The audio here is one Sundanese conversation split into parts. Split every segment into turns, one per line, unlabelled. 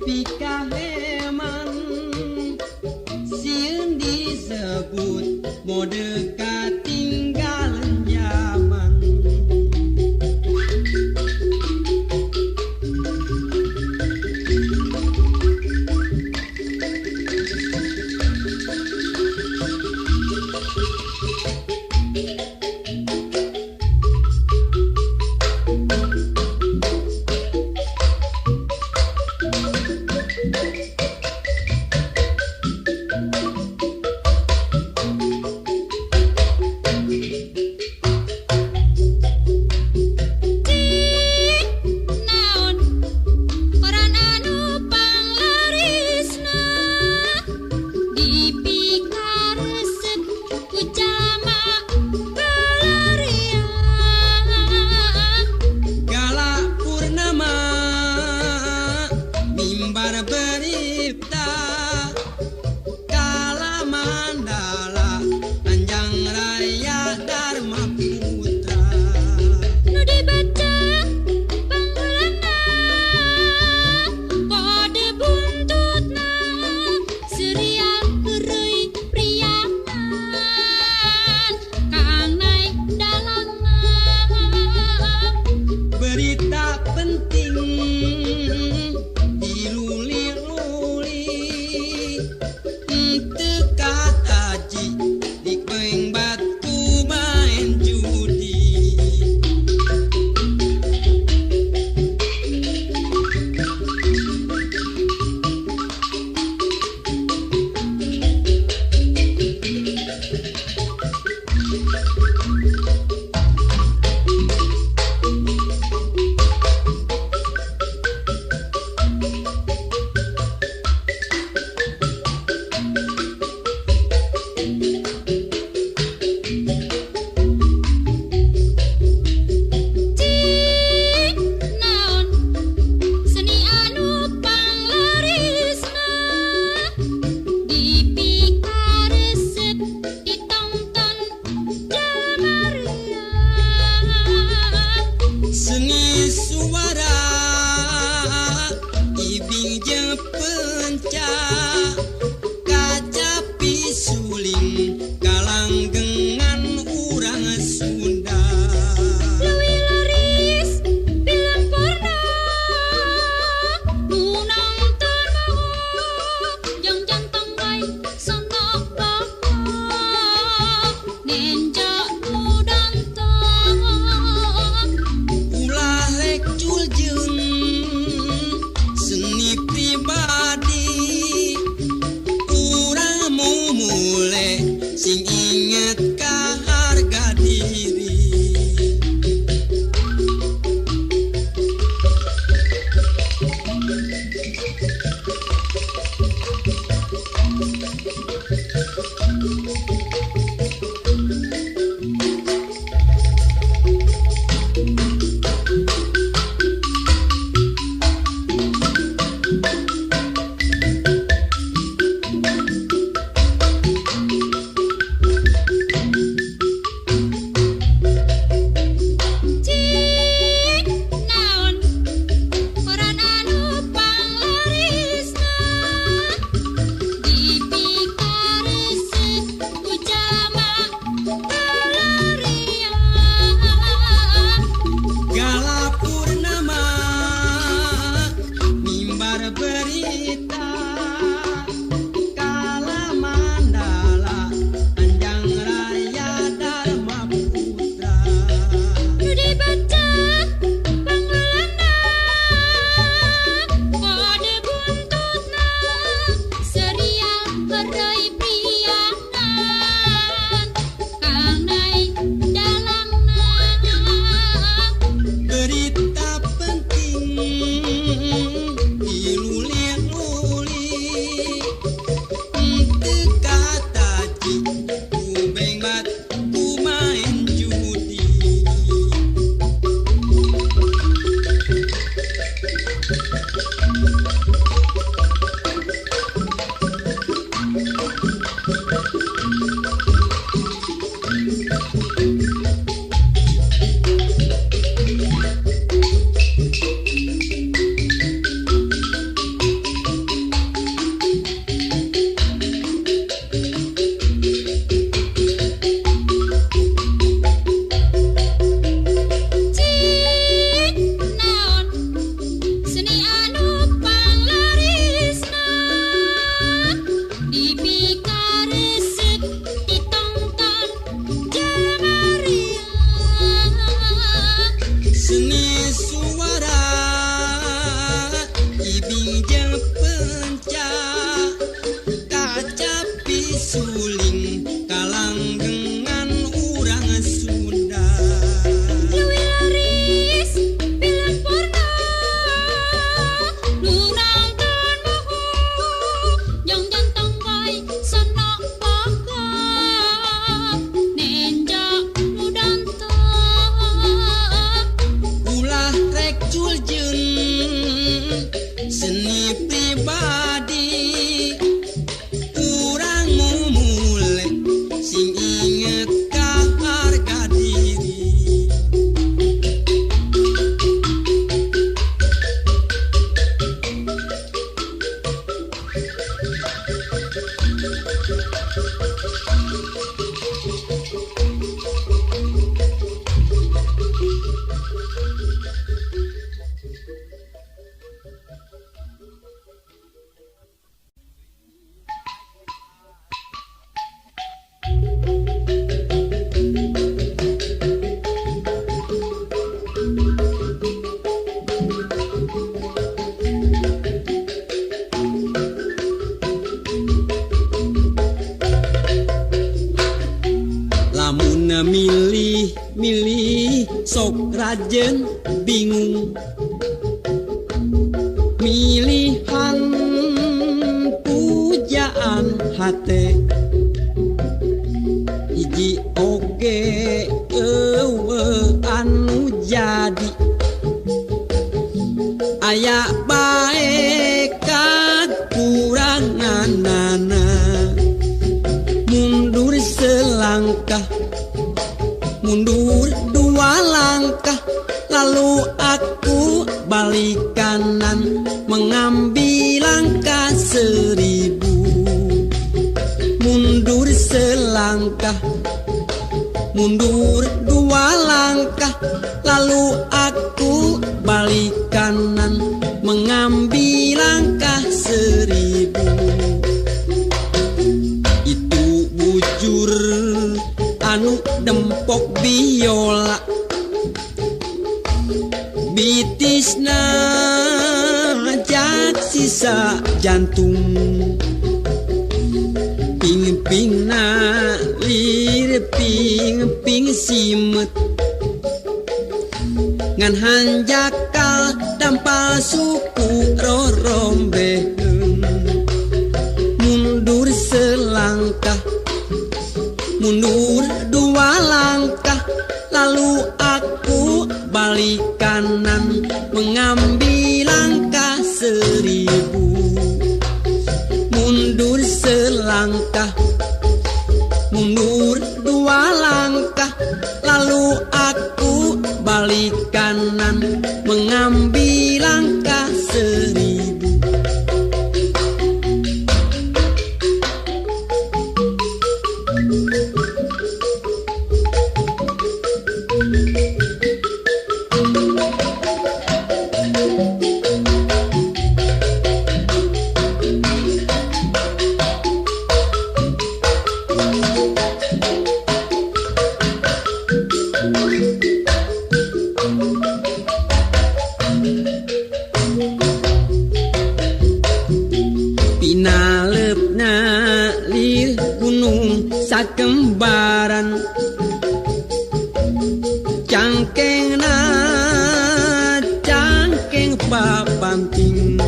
pikaheman sieun disebut mode katinggalan zaman. sajen bingung milihan pujaan hate hiji oge anu jadi aya bae kakuranganana mundur selangkah mundur dua langkah lalu aku balik kanan mengambil langkah 1000 mundur selangkah mundur dua langkah lalu aku balik kanan mengambil langkah 1000 itu bujur anu dempok biola bitisna jak sisa jantung ping-pingna lir ping-ping simet ngan hanjakal dampal suku rorombeheun mundur selangkah mundur dua langkah lalu aku balik kanan mengambil langkah 1000 mundur selangkah mundur dua langkah lalu aku balik kanan mengambil langkah 1000 pinalepna lir gunung sakembaran cangkengna cangkeng papanting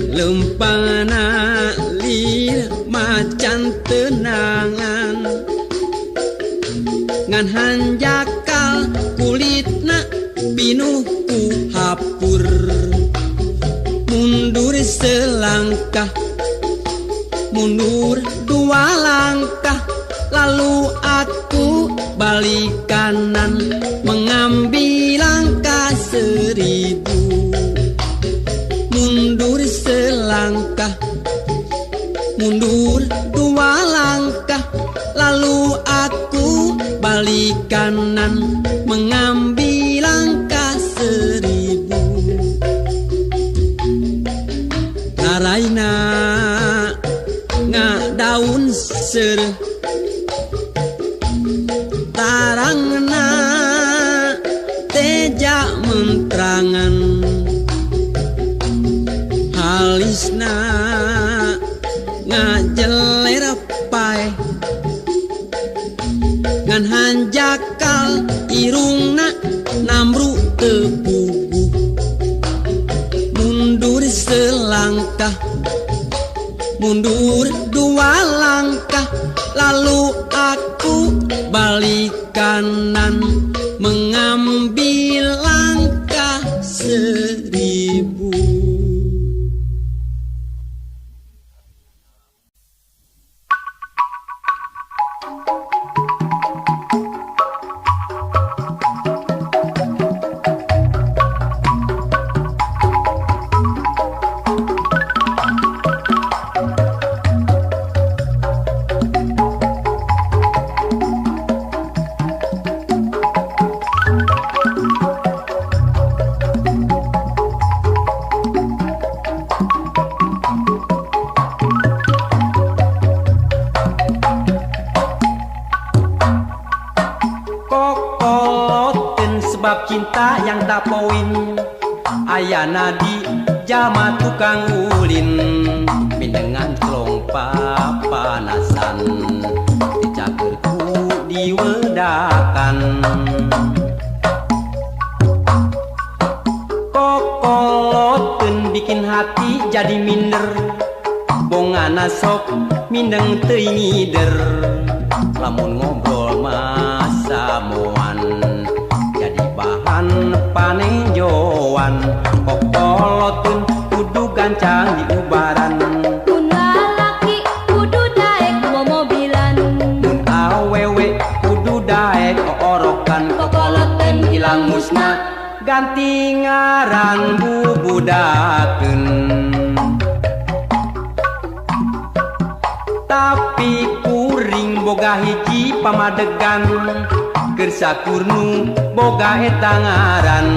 lempana lir macan tenangan ngan hanjakal kulitna pinuh ku hapur mundur selangkah mundur dua langkah lalu aku balik kanan mengambil langkah 1000 mundur selangkah mundur dua langkah lalu aku balik kanan mengambil langkah 1000 Raina ngadaun sereh tarangna teja mentrangan halisna ngajeler pae ngan hanjakal irungna namru tepugu mundur selangkah mundur dua langkah lalu aku balik kanan mengambil langkah 1000 sebab cinta yang tak poin ayana di jama tukang ulin dengan kelompa panasan dicagerku diwedakan kokoloteun bikin hati jadi minder bongana sok mindeng teuing ngider lamun ngobrol masa moan jadi bahan panenjoan kokoloteun kudu gancang di ubaran
mun lalaki kudu daek mobilan
mun awewe kudu daek orokan kokoloteun ilang musna ganti ngaran bubudakeun tapi kuring boga hiji pamadegan keur sakurnu boga eta ngaran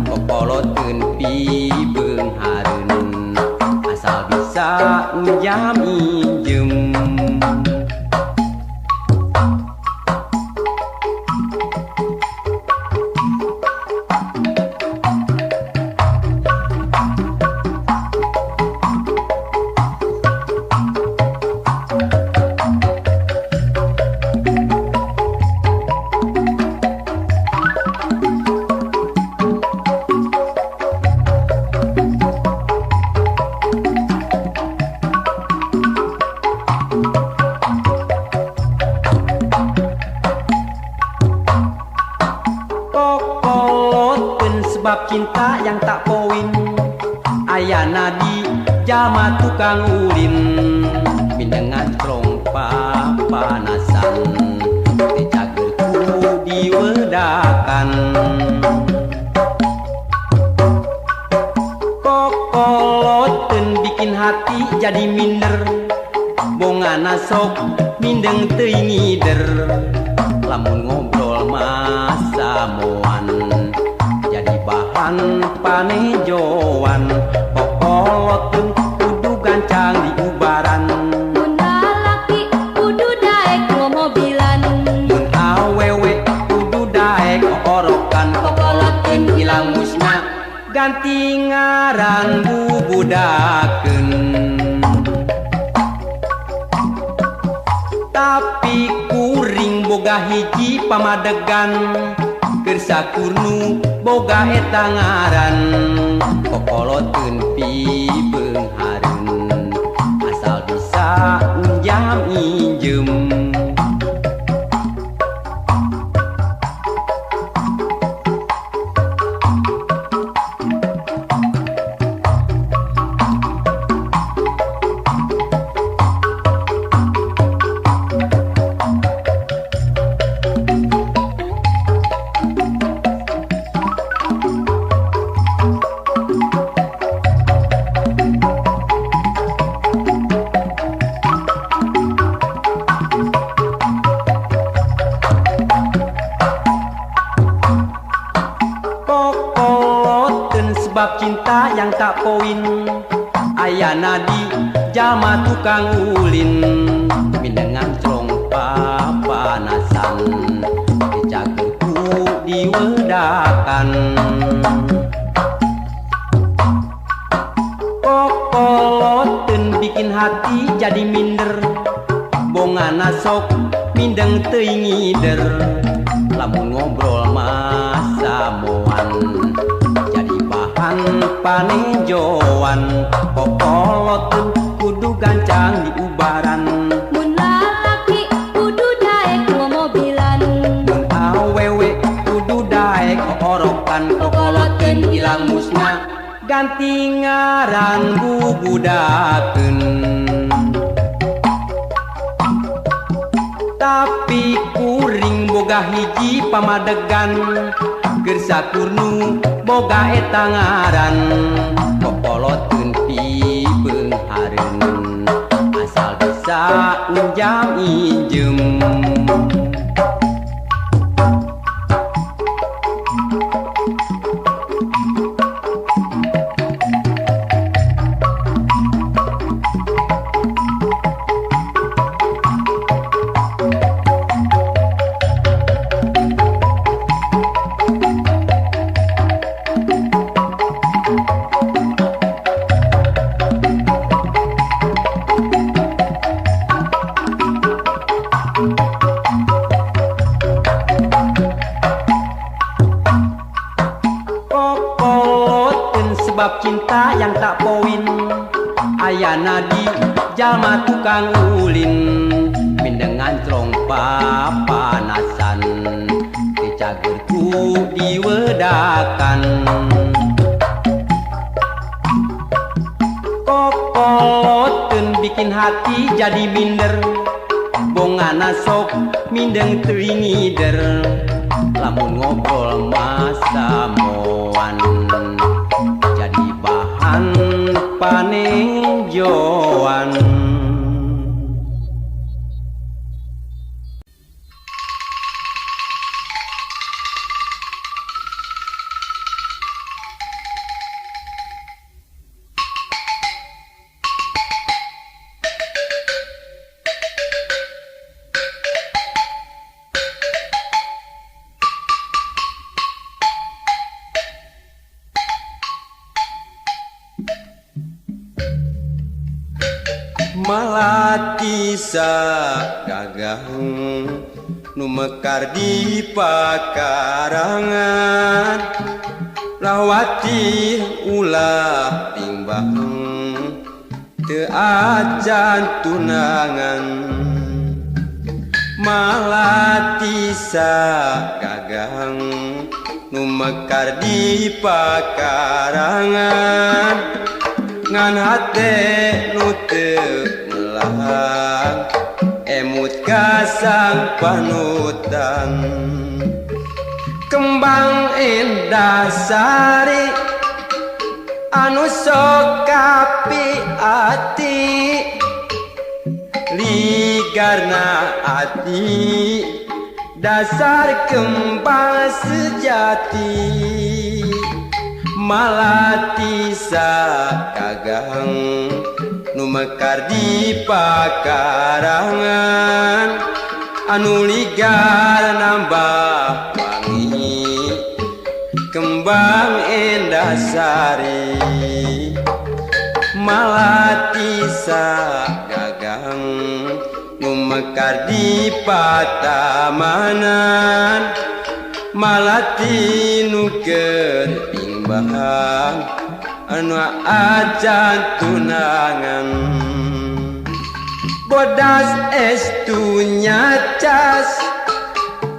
kokoloteun pibeung hareun asal bisa njam injem sebab cinta yang tak poin ayana di jama tukang ulin mindengan strong papanasan dicagerku diwedakan kokoloteun bikin hati jadi minder bongana sok mindeng teuing ngider lamun ngobrol masa moan jadi bahan panejoan kokoloteun kudu gancang di ubaran
mun lalaki kudu daek mobilan
mun awewe kudu daek orokan kokoloteun ilang musna ganti ngaran bubudakeun tapi kuring boga hiji pamadegan keur sakurnu boga eta ngaran kokoloteun pibeung hareun asal bisa njam injem sebab cinta yang tak poin ayana di jama tukang ulin mindengan strong papanasan dicagerku diwedakan kokoloteun bikin hati jadi minder bongana sok mindeng teuing ngider lamun ngobrol masa moan panejoan kokoloteun kudu gancang di ubaran
mun lalaki kudu daek mobilan
mun awewe kudu daek orokan kokoloteun ilang musna ganti ngaran bubudakeun tapi kuring boga hiji pamadegan keur sakurnu boga eta ngaran kokoloteun pibeung hareun asal bisa njam injem Bohong sebab cinta yang tak poin. Ayana di jalma tukang ulin, mindengan trompa panasan, kecagerku diwedakan. Kokoloten bikin hati jadi minder, bongana sok mindeng teringider. Lamun ngobrol masa moan, jadi bahan panenjoan. Malati sagagah nu mekar di pakarangan, lawati ulah timbang teu ajan tunangan. Malati sagagah nu mekar di pakarangan, ngan hate nu teu melang, emut kasang panutan. Kembang indah sari anu sok kapi ati, ligarna ati dasar kembang sejati. Malati sagagah nu mekar di pakarangan, anu ligar nambah wangi, kembang indah sari. Malati sagagah nu mekar di patamanan, malati nu keur bimbahan anu ajan tunangan. Bodas estu nyacas,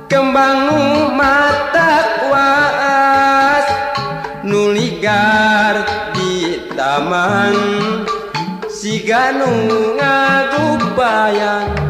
kembang nu mata waas, nu ligar di taman, siga nu ngagupayan.